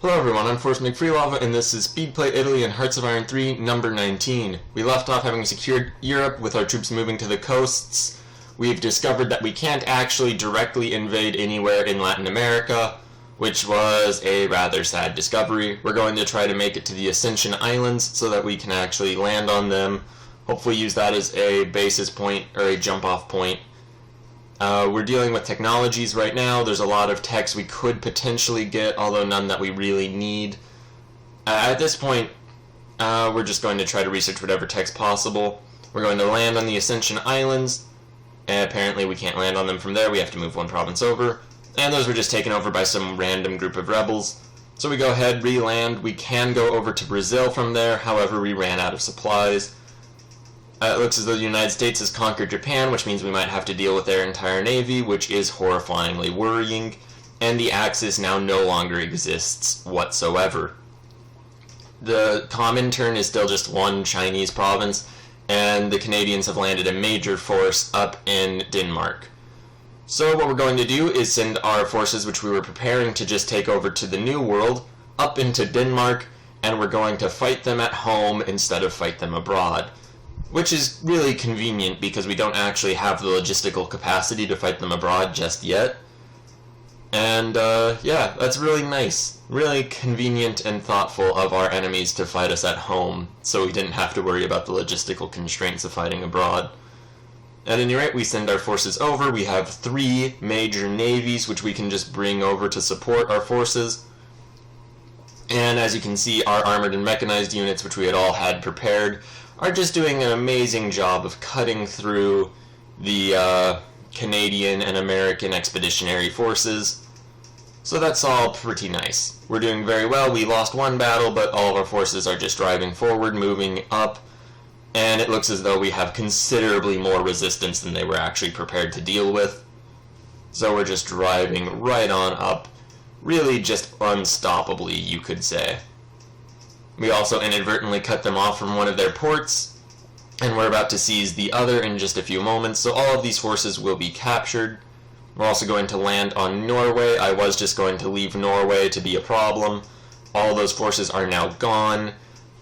Hello everyone, I'm Force McFreelava, and this is Speedplay Italy and Hearts of Iron 3, number 19. We left off having secured Europe with our troops moving to the coasts. We've discovered that we can't actually directly invade anywhere in Latin America, which was a rather sad discovery. We're going to try to make it to the Ascension Islands so that we can actually land on them. Hopefully use that as a basis point, or a jump-off point. We're dealing with technologies right now. There's a lot of techs we could potentially get, although none that we really need. At this point, we're just going to try to research whatever tech's possible. We're going to land on the Ascension Islands, and apparently we can't land on them from there. We have to move one province over, and those were just taken over by some random group of rebels. So we go ahead, re-land. We can go over to Brazil from there, however we ran out of supplies. It looks as though the United States has conquered Japan, which means we might have to deal with their entire navy, which is horrifyingly worrying, and the Axis now no longer exists whatsoever. The Comintern is still just one Chinese province, and the Canadians have landed a major force up in Denmark. So what we're going to do is send our forces, which we were preparing to just take over to the New World, up into Denmark, and we're going to fight them at home instead of fight them abroad. Which is really convenient because we don't actually have the logistical capacity to fight them abroad just yet. And yeah, that's really nice. Really convenient and thoughtful of our enemies to fight us at home, so we didn't have to worry about the logistical constraints of fighting abroad. At any rate, we send our forces over. We have 3 major navies which we can just bring over to support our forces. And as you can see, our armored and mechanized units, which we had all had prepared, are just doing an amazing job of cutting through the Canadian and American expeditionary forces. So that's all pretty nice. We're doing very well. We lost one battle, but all of our forces are just driving forward, moving up, and it looks as though we have considerably more resistance than they were actually prepared to deal with. So we're just driving right on up, really just unstoppably, you could say. We also inadvertently cut them off from one of their ports, and we're about to seize the other in just a few moments, so all of these forces will be captured. We're also going to land on Norway. I was just going to leave Norway to be a problem. All those forces are now gone,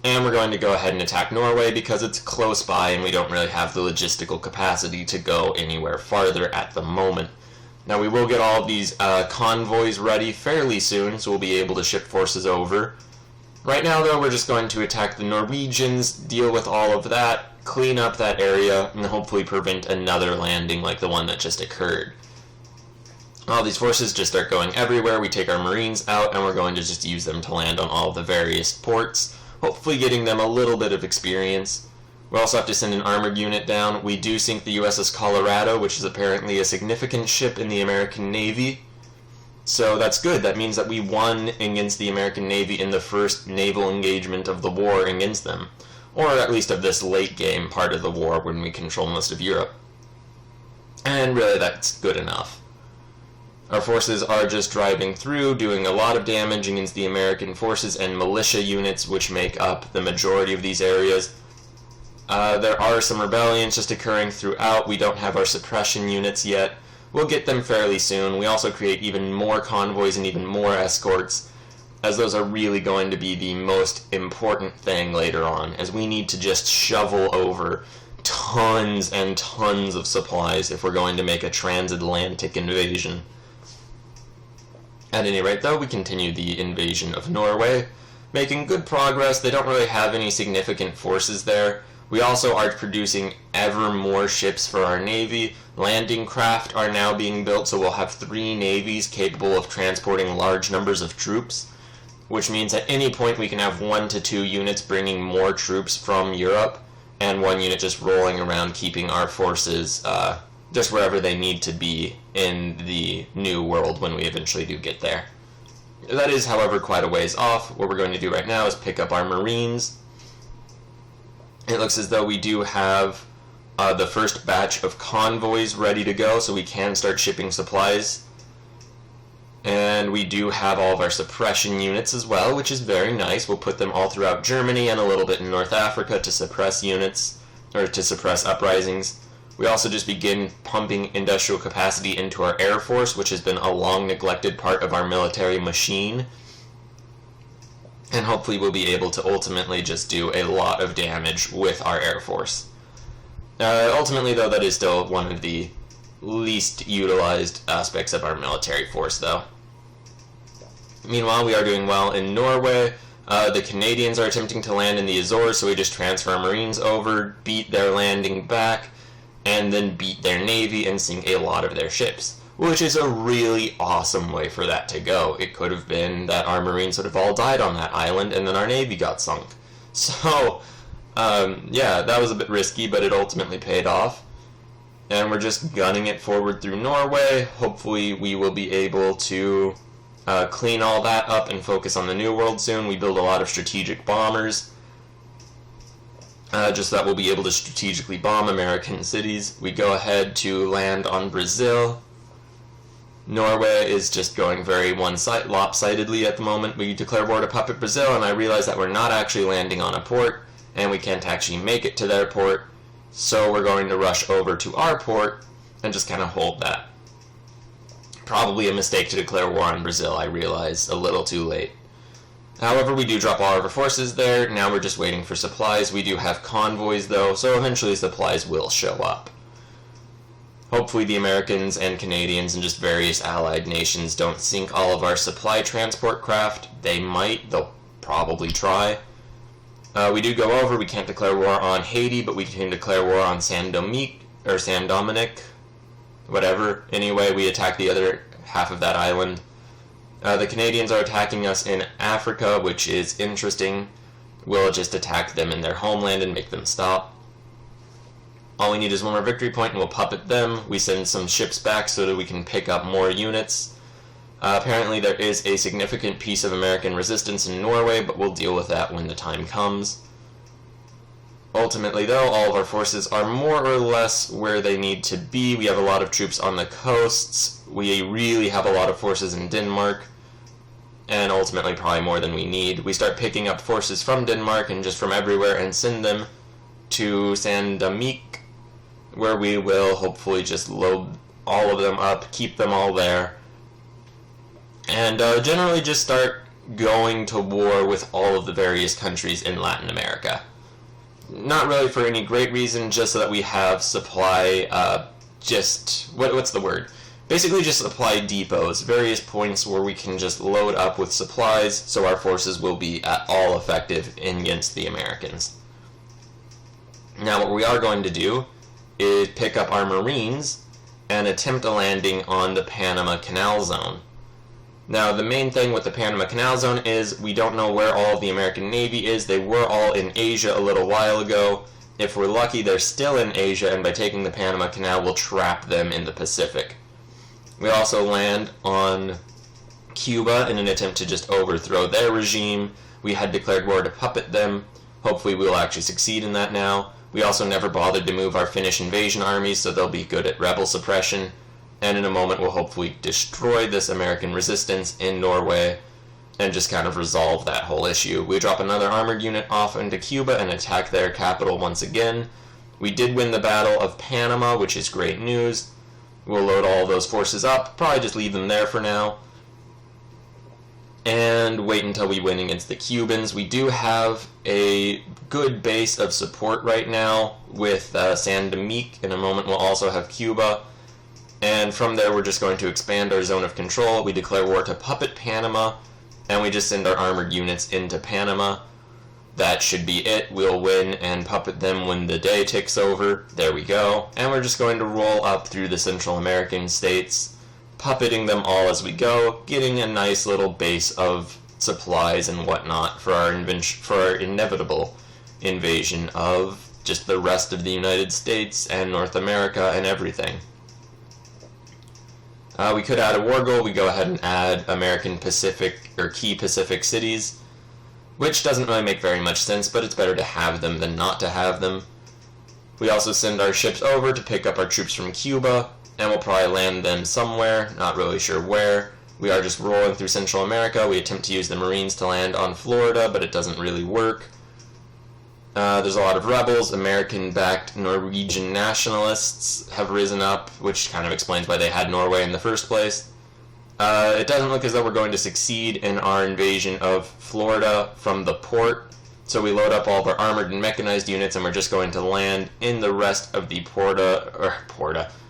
and we're going to go ahead and attack Norway because it's close by and we don't really have the logistical capacity to go anywhere farther at the moment. Now we will get all of these convoys ready fairly soon, so we'll be able to ship forces over. Right now, though, we're just going to attack the Norwegians, deal with all of that, clean up that area, and hopefully prevent another landing like the one that just occurred. All these forces just start going everywhere. We take our Marines out, and we're going to just use them to land on all the various ports, hopefully getting them a little bit of experience. We also have to send an armored unit down. We do sink the USS Colorado, which is apparently a significant ship in the American Navy. So that's good. That means that we won against the American Navy in the first naval engagement of the war against them. Or at least of this late game part of the war when we control most of Europe. And really that's good enough. Our forces are just driving through, doing a lot of damage against the American forces and militia units which make up the majority of these areas. There are some rebellions just occurring throughout. We don't have our suppression units yet. We'll get them fairly soon. We also create even more convoys and even more escorts, as those are really going to be the most important thing later on, as we need to just shovel over tons and tons of supplies if we're going to make a transatlantic invasion. At any rate, though, we continue the invasion of Norway, making good progress. They don't really have any significant forces there. We also are producing ever more ships for our navy. Landing craft are now being built, so we'll have 3 navies capable of transporting large numbers of troops, which means at any point we can have 1 to 2 units bringing more troops from Europe, and 1 unit just rolling around keeping our forces just wherever they need to be in the New World when we eventually do get there. That is, however, quite a ways off. What we're going to do right now is pick up our Marines. It looks as though we do have the first batch of convoys ready to go, so we can start shipping supplies. And we do have all of our suppression units as well, which is very nice. We'll put them all throughout Germany and a little bit in North Africa to suppress units, or to suppress uprisings. We also just begin pumping industrial capacity into our Air Force, which has been a long neglected part of our military machine. and hopefully we'll be able to ultimately just do a lot of damage with our Air Force. Ultimately, though, that is still one of the least utilized aspects of our military force, though. Meanwhile, we are doing well in Norway. The Canadians are attempting to land in the Azores, so we just transfer our Marines over, beat their landing back, and then beat their Navy and sink a lot of their ships, which is a really awesome way for that to go. It could have been that our Marines would have all died on that island, and then our Navy got sunk. So, yeah, that was a bit risky, but it ultimately paid off. And we're just gunning it forward through Norway. Hopefully we will be able to clean all that up and focus on the New World soon. We build a lot of strategic bombers, just so that we'll be able to strategically bomb American cities. We go ahead to land on Brazil. Norway is just going very lopsidedly at the moment. We declare war to Puppet Brazil, and I realize that we're not actually landing on a port, and we can't actually make it to their port. So we're going to rush over to our port and just kind of hold that. Probably a mistake to declare war on Brazil, I realize, a little too late. However, we do drop all of our forces there. Now we're just waiting for supplies. We do have convoys, though, so eventually supplies will show up. Hopefully the Americans and Canadians and just various allied nations don't sink all of our supply transport craft. They might. They'll probably try. We do go over. We can't declare war on Haiti, but we can declare war on Saint Dominic, whatever. Anyway, we attack the other half of that island. The Canadians are attacking us in Africa, which is interesting. We'll just attack them in their homeland and make them stop. All we need is one more victory point, and we'll puppet them. We send some ships back so that we can pick up more units. Apparently there is a significant piece of American resistance in Norway, but we'll deal with that when the time comes. Ultimately, though, all of our forces are more or less where they need to be. We have a lot of troops on the coasts. We really have a lot of forces in Denmark, and ultimately probably more than we need. We start picking up forces from Denmark and just from everywhere and send them to Saint Dominic, where we will hopefully just load all of them up, keep them all there, and generally just start going to war with all of the various countries in Latin America. Not really for any great reason, just so that we have supply, what's the word? Basically just supply depots, various points where we can just load up with supplies, so our forces will be at all effective against the Americans. Now what we are going to do is pick up our Marines and attempt a landing on the Panama Canal Zone. Now, the main thing with the Panama Canal Zone is we don't know where all of the American Navy is. They were all in Asia a little while ago. If we're lucky, they're still in Asia, and by taking the Panama Canal, we'll trap them in the Pacific. We also land on Cuba in an attempt to just overthrow their regime. We had declared war to puppet them. Hopefully we'll actually succeed in that now. We also never bothered to move our Finnish invasion armies, so they'll be good at rebel suppression. And in a moment we'll hopefully destroy this American resistance in Norway and just kind of resolve that whole issue. We drop another armored unit off into Cuba and attack their capital once again. We did win the Battle of Panama, which is great news. We'll load all those forces up, probably just leave them there for now, and wait until we win against the Cubans. We do have a good base of support right now with Saint Dominic. In a moment we'll also have Cuba. And from there, we're just going to expand our zone of control. We declare war to puppet Panama, and we just send our armored units into Panama. That should be it. We'll win and puppet them when the day ticks over. There we go. And we're just going to roll up through the Central American states, puppeting them all as we go, getting a nice little base of supplies and whatnot for our inevitable invasion of just the rest of the United States and North America and everything. We could add a war goal. We go ahead and add American Pacific, or key Pacific cities, which doesn't really make very much sense, but it's better to have them than not to have them. We also send our ships over to pick up our troops from Cuba, and we'll probably land them somewhere, not really sure where. We are just rolling through Central America. We attempt to use the Marines to land on Florida, but it doesn't really work. There's a lot of rebels. American-backed Norwegian nationalists have risen up, which kind of explains why they had Norway in the first place. It doesn't look as though we're going to succeed in our invasion of Florida from the port. So we load up all of our armored and mechanized units, and we're just going to land in the rest of the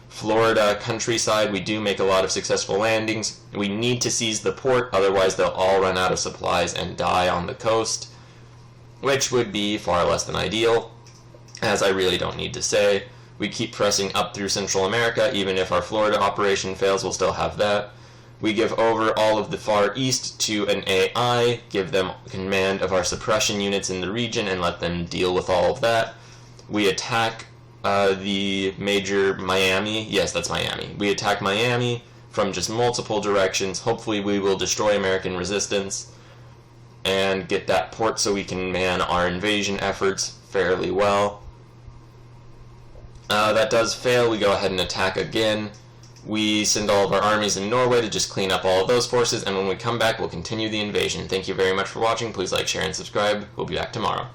Florida countryside. We do make a lot of successful landings. We need to seize the port, otherwise they'll all run out of supplies and die on the coast, which would be far less than ideal, as I really don't need to say. We keep pressing up through Central America. Even if our Florida operation fails, we'll still have that. We give over all of the Far East to an AI, give them command of our suppression units in the region, and let them deal with all of that. We attack the major Miami. Yes, that's Miami. We attack Miami from just multiple directions. Hopefully we will destroy American resistance and get that port so we can man our invasion efforts fairly well. That does fail. We go ahead and attack again. We send all of our armies in Norway to just clean up all of those forces, and when we come back, we'll continue the invasion. Thank you very much for watching. Please like, share, and subscribe. We'll be back tomorrow.